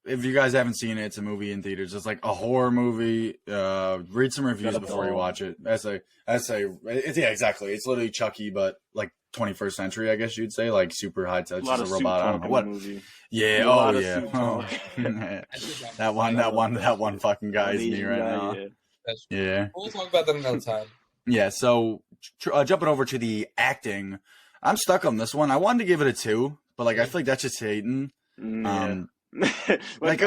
If you guys haven't seen it, it's a movie in theaters. It's like a horror movie. Read some reviews before you watch it. Exactly. It's literally Chucky, but like 21st century, I guess you'd say, like super high touch. Just a robot. I don't know what. Movie. Yeah. Oh yeah. Oh. that one fucking guy's me right now. Yeah. We'll talk about that another time. Yeah. So jumping over to the acting, I'm stuck on this one. I wanted to give it a 2, but like I feel like that's just hating. Because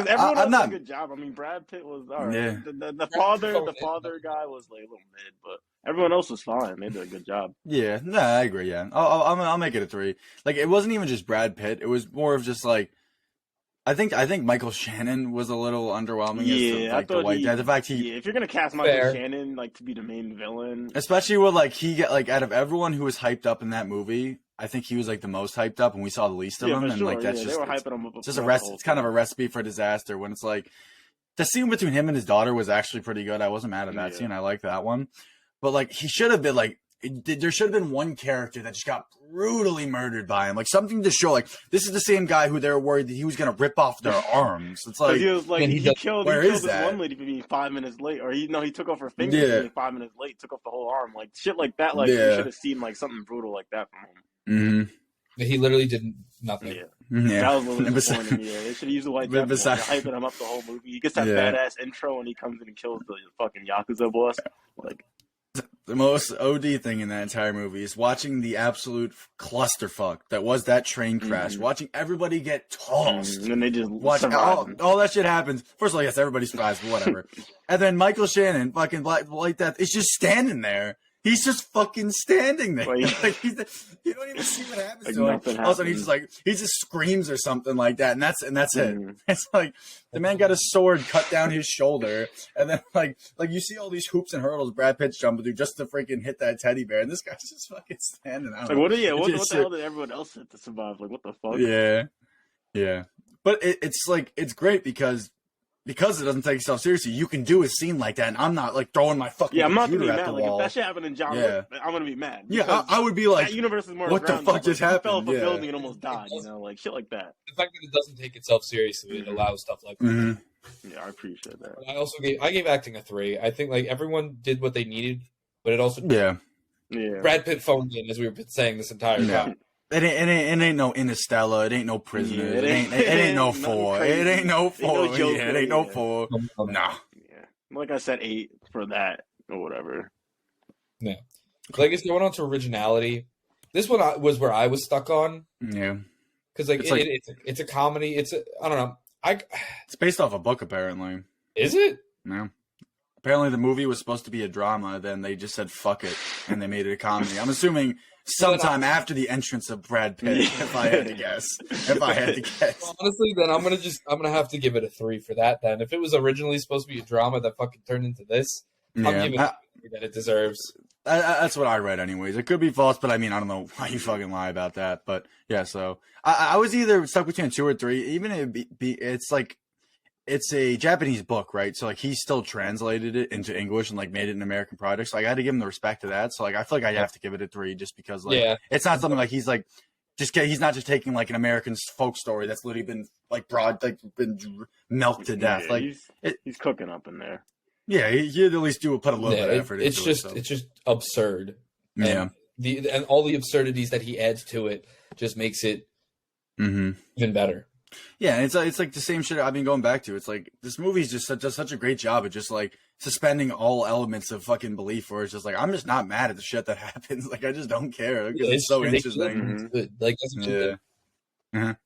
everyone else did a good job. I mean, Brad Pitt was all right. Yeah. The father guy was like a little mid, but everyone else was fine. They did a good job. Yeah, no, I agree. Yeah, I'll make it a 3. Like, it wasn't even just Brad Pitt. It was more of just like, I think Michael Shannon was a little underwhelming. Yeah, as the white dad. The fact if you're gonna cast Michael Shannon like to be the main villain, especially with like out of everyone who was hyped up in that movie, I think he was like the most hyped up, and we saw the least of him. And like that's just they were hyping him up. It's just it's kind of a recipe for disaster when it's like the scene between him and his daughter was actually pretty good. I wasn't mad at that scene. I like that one, but like he should have been like. There should have been one character that just got brutally murdered by him, like something to show, like this is the same guy who they were worried that he was gonna rip off their arms. It's like he was like he killed this one lady for being 5 minutes late, or he took off her finger for being 5 minutes late, took off the whole arm, like shit like that. Like you should have seen like something brutal like that from him. He literally did nothing. Yeah. That was a little disappointing. Yeah, they should have used the white devil, hyping him up the whole movie. He gets that badass intro and he comes in and kills the fucking Yakuza boss. Like. The most OD thing in that entire movie is watching the absolute clusterfuck that was that train crash. Watching everybody get tossed. And then they just all that shit happens. First of all, yes, everybody's surprised, but whatever. And then Michael Shannon, fucking White Death, is just standing there. He's just fucking standing there. Like, you don't even see what happens to him. All of a sudden, he just screams or something like that, and that's it. It's like the man got a sword cut down his shoulder, and then like you see all these hoops and hurdles Brad Pitt's jumping through just to freaking hit that teddy bear, and this guy's just fucking standing out. Like what the hell did everyone else hit to survive? Like what the fuck? Yeah. But it's great because it doesn't take itself seriously, you can do a scene like that, and I'm not like throwing my fucking I'm not gonna be at mad. the Like wall. if that shit happened in John Wick, I'm gonna be mad. Yeah, I would be like, that universe is more what the fuck just happened? He fell off a building and almost died. Like shit like that. The fact that it doesn't take itself seriously, it allows stuff like that. Yeah, I appreciate that. But I gave acting a 3. I think like everyone did what they needed, but it also Brad Pitt phoned in, as we've been saying this entire time. It ain't no Interstellar. It ain't no Prisoner. It ain't no 4. It ain't no 4. It ain't no 4. Nah. Yeah. Like I said, 8 for that or whatever. Yeah. So I guess going on to originality, this one was where I was stuck on. Yeah. Because it's a comedy. I don't know. It's based off a book, apparently. Is it? No. Apparently the movie was supposed to be a drama, then they just said fuck it, and they made it a comedy. I'm assuming sometime after the entrance of Brad Pitt, if I had to guess. Well, honestly, then I'm gonna have to give it a 3 for that. Then, if it was originally supposed to be a drama that fucking turned into this, I'm giving it the 3 that it deserves. That's what I read, anyways. It could be false, but I mean, I don't know why you fucking lie about that. But yeah, so I was either stuck between 2 or 3. Even if it's like. It's a Japanese book, right? So like he still translated it into English and like made it an American product. So like, I had to give him the respect to that. So like I feel like I have to give it a 3 just because like it's not something like he's like he's not just taking like an American folk story that's literally been like been milked to death. Yeah, like he's cooking up in there. Yeah, he'd at least put a little bit of effort into it. It's just absurd. Yeah, and all the absurdities that he adds to it just makes it even better. Yeah, and it's like the same shit I've been going back to. It's like this movie's just does such a great job at just like suspending all elements of fucking belief, where it's just like I'm just not mad at the shit that happens. Like I just don't care because it's so interesting. Like and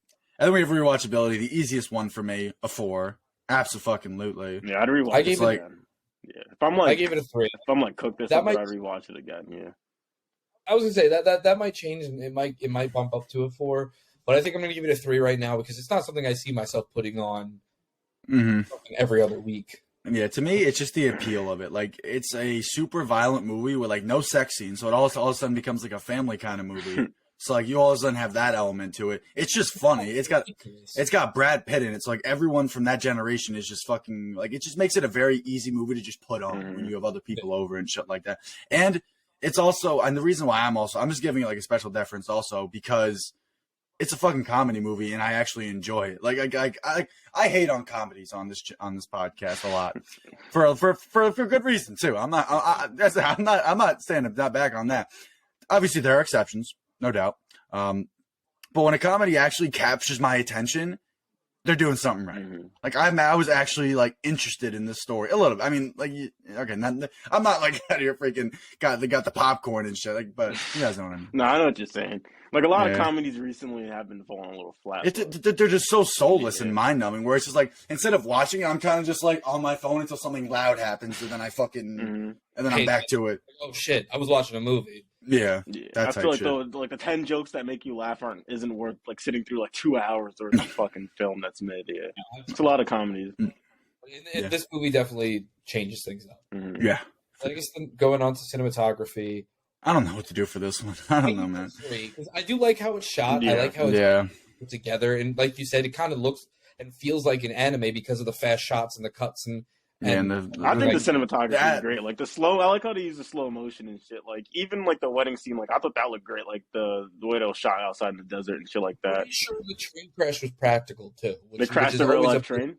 then we have rewatchability. The easiest one for me, a 4, absolutely. Yeah, I'd rewatch it again. Yeah, I gave it a 3. If I'm like cook this up, I'd rewatch it again. Yeah, I was gonna say that might change and it might bump up to a 4. But I think I'm going to give it a 3 right now because it's not something I see myself putting on every other week. Yeah, to me, it's just the appeal of it. Like, it's a super violent movie with, like, no sex scenes. So it all of a sudden becomes, like, a family kind of movie. So, like, you all of a sudden have that element to it. It's just funny. It's got Brad Pitt in it. So, like, everyone from that generation is just fucking, like, it just makes it a very easy movie to just put on when you have other people over and shit like that. And it's also, and the reason why I'm just giving it, like, a special deference also because it's a fucking comedy movie, and I actually enjoy it. Like I hate on comedies on this podcast a lot for good reason too. I'm not standing back on that. Obviously, there are exceptions, no doubt. But when a comedy actually captures my attention, they're doing something right. Like I was actually like interested in this story a little bit. I mean, like okay, I'm not like out here freaking got the popcorn and shit. Like, but you guys know what I mean. No, I know what you're saying. Like a lot of comedies recently have been falling a little flat. They're just so soulless and mind numbing. Where it's just like instead of watching it, I'm kind of just like on my phone until something loud happens, and then I fucking and then I'm back to it. Oh shit! I was watching a movie. Yeah, I feel like the 10 jokes that make you laugh isn't worth like sitting through like 2 hours worth of fucking film that's made. Yeah, it's a lot of comedies. This movie definitely changes things up. Mm-hmm. Yeah, I guess going on to cinematography. I don't know what to do for this one. I don't know, man. Because I do like how it's shot. Yeah. I like how it's put together, and like you said, it kind of looks and feels like an anime because of the fast shots and the cuts and. I think the cinematography is great. Like I like how they use the slow motion and shit. Like even like the wedding scene, like I thought that looked great. Like the way they was shot outside in the desert and shit like that. I'm sure the train crash was practical too. They crashed a real life train.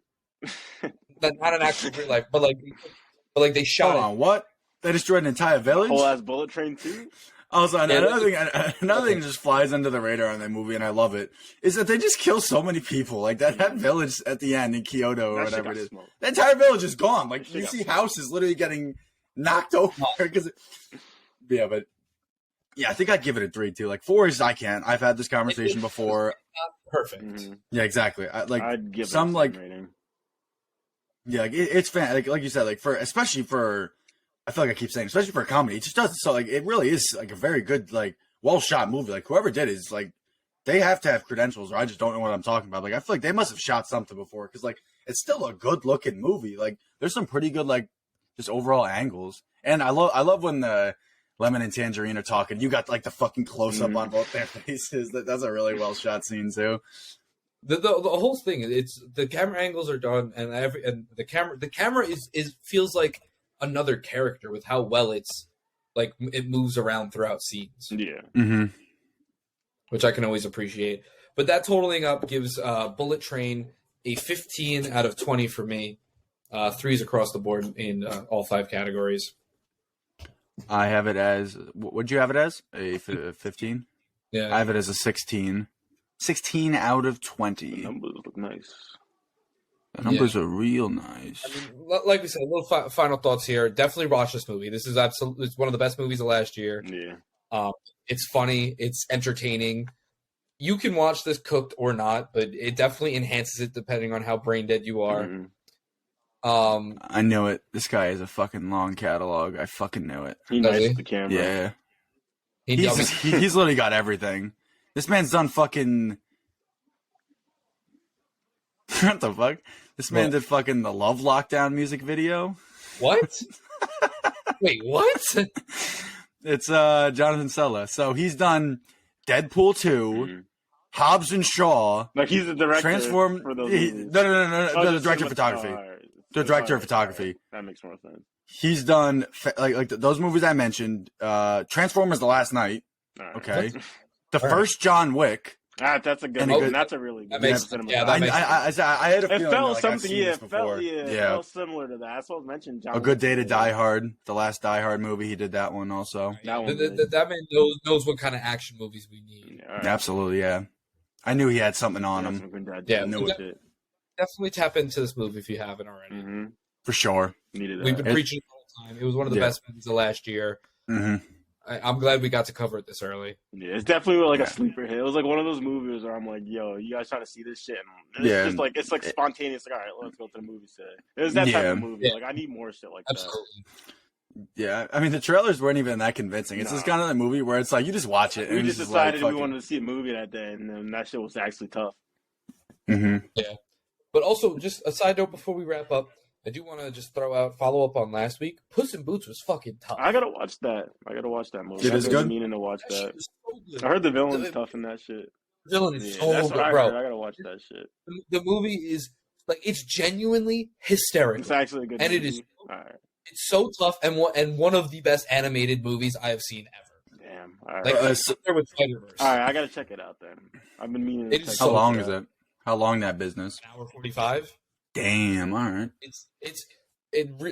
Not an actual real life, but like they shot. Hold on, what? They destroyed an entire village. Whole ass bullet train too. Also, another thing just flies under the radar in that movie, and I love it, is that they just kill so many people. Like that village at the end in Kyoto or whatever it is. Smoked. The entire village is gone. Like you see houses literally getting knocked over because. But I think I'd give it a 3 too. Like 4 is I can't. I've had this conversation before. Perfect. Mm-hmm. Yeah, exactly. I'd give some it like rating. Yeah, like it's fan. Like you said, like especially for. I feel like I keep saying, especially for a comedy, it just doesn't. So like, it really is like a very good, like, well shot movie. Like whoever did it is like, they have to have credentials, or I just don't know what I'm talking about. Like I feel like they must have shot something before because like it's still a good looking movie. Like there's some pretty good like just overall angles, and I love when the Lemon and Tangerine are talking. You got like the fucking close up on both their faces. That's a really well shot scene too. The whole thing, it's the camera angles are done, and the camera is feels like another character with how well it's like it moves around throughout scenes. Yeah. Mm-hmm. Which I can always appreciate. But that totaling up gives Bullet Train a 15 out of 20 for me. 3s across the board in all 5 categories. I have it as, what'd you have it as? A 15? Yeah. I have it as a 16. 16 out of 20. The numbers look nice. The numbers are real nice. I mean, like we said, a little final thoughts here. Definitely watch this movie. This is absolutely it's one of the best movies of last year. Yeah. It's funny. It's entertaining. You can watch this cooked or not, but it definitely enhances it depending on how brain dead you are. Mm-hmm. I know it. This guy has a fucking long catalog. I fucking know it. He knows the camera. Yeah. He's literally got everything. This man's done fucking... What the fuck? This man did fucking the Love Lockdown music video. What? Wait, what? It's Jonathan Sella. So he's done Deadpool 2, Hobbs and Shaw. Like he's the director for those movies. No, the director of photography. The director of photography. That makes more sense. He's done like those movies I mentioned. Transformers: The Last Night. Right. Okay. The first John Wick. That's a good one. That's a really good one. I had a feeling. It felt something. It felt similar to that. That's what I mentioned. A Good Day to Die Hard, the last Die Hard movie. He did that one also. That man knows what kind of action movies we need. Right. Absolutely, yeah. I knew he had something on him. Definitely tap into this movie if you haven't already. Mm-hmm. For sure. We've been preaching the whole time. It was one of the best movies of last year. Mm-hmm. I'm glad we got to cover it this early. Yeah, it's definitely like a sleeper hit. It was like one of those movies where I'm like, yo, you guys trying to see this shit? And it's just like, it's like spontaneous. Like, all right, let's go to the movie today. It was that type of movie. Like, I need more shit like that. Yeah, I mean, the trailers weren't even that convincing. It's just kind of a movie where it's like, you just watch it. We just decided we wanted to see a movie that day, and then that shit was actually tough. Mm-hmm. Yeah. But also, just a side note before we wrap up, I do want to just follow up on last week. Puss in Boots was fucking tough. I gotta watch that. Movie. It is good. Meaning to watch that. So I heard the villain's tough in that shit. Villain's so good, bro. I gotta watch that shit. The movie is like it's genuinely hysterical. It's actually a good, and movie. It is. Right. It's so tough, and one of the best animated movies I have seen ever. Damn. All right. Like there with Spider-Verse. All right, I gotta check it out then. I've been meaning to check it out. How long is it? How long that business? An hour 45. Damn. All right.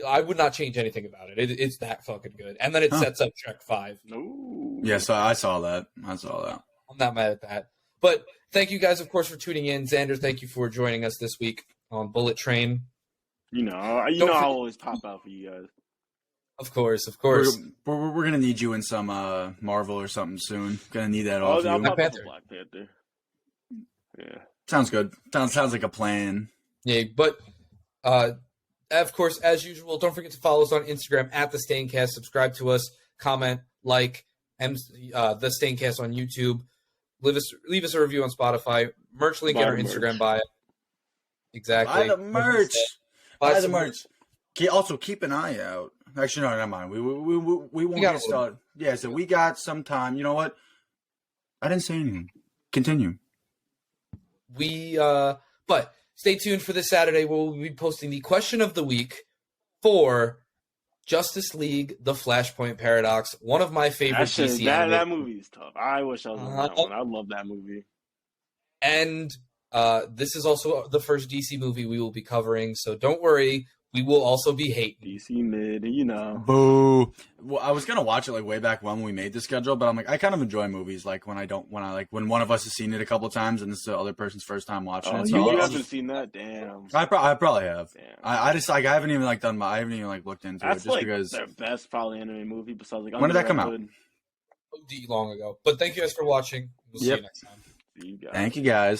I would not change anything about it. It's that fucking good. And then it sets up Trek 5. Ooh. Yeah, so I saw that. I'm not mad at that. But thank you guys, of course, for tuning in. Xander, thank you for joining us this week on Bullet Train. I'll always pop out for you guys. Of course. We're gonna need you in some Marvel or something soon. Gonna need that off you. Black Panther. Yeah. Sounds good. Sounds like a plan. Yeah, but of course, as usual, don't forget to follow us on Instagram at the Staincast. Subscribe to us, comment, like, the Staincast on YouTube. Leave us a review on Spotify. Merch link in our Instagram bio. Exactly. Buy the merch. Buy the merch. Also, keep an eye out. Actually, no, never mind. We won't get started. Yeah, so we got some time. You know what? I didn't say anything. Continue. But stay tuned for this Saturday. We'll be posting the question of the week for Justice League: The Flashpoint Paradox. One of my favorite DC. That movie is tough. I wish I was on that one. I love that movie. And this is also the first DC movie we will be covering, so don't worry. We will also be hating. DC mid, you know. Boo. Well, I was gonna watch it like way back when we made the schedule, but I'm like, I kind of enjoy movies like when one of us has seen it a couple of times and this is the other person's first time watching it. So you haven't seen that? Damn. I probably have. Damn. I just like I haven't even like looked into it just like because their best probably anime movie besides like. When did that come out? OD long ago. But thank you guys for watching. We'll see you next time. See you guys. Thank you guys.